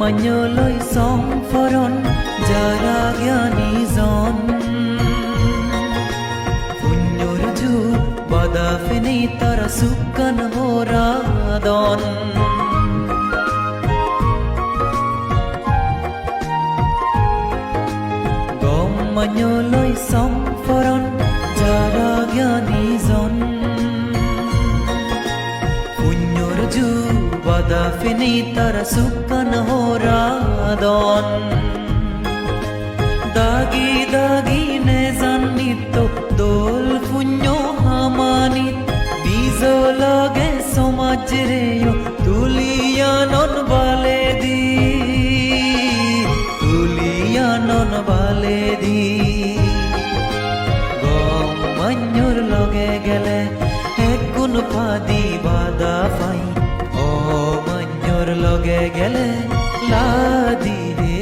মাঞ্জলৈ চম্ফৰণ যাৰা জ্ঞানীজন পুণ্যৰ যুগ বাদাফিনি তাৰা সুকান হৰাদন মাঞ্জলৈ চম্ফৰণ যাৰা জ্ঞানীজন পুণ্যৰ যুগ বাদাফিনি তাৰা সুকান হৰাদন দাগি দাগি নেজানিত দোল পুণ্য হামানিত বীজ লাগে সমাজৰেয় তুলিয়ানন বালে দি গম মাঞ্জৰ লগে গেলে একগুণ পাদি বাদা পাই মাঞ্জৰ লগে গেলে লাদি হে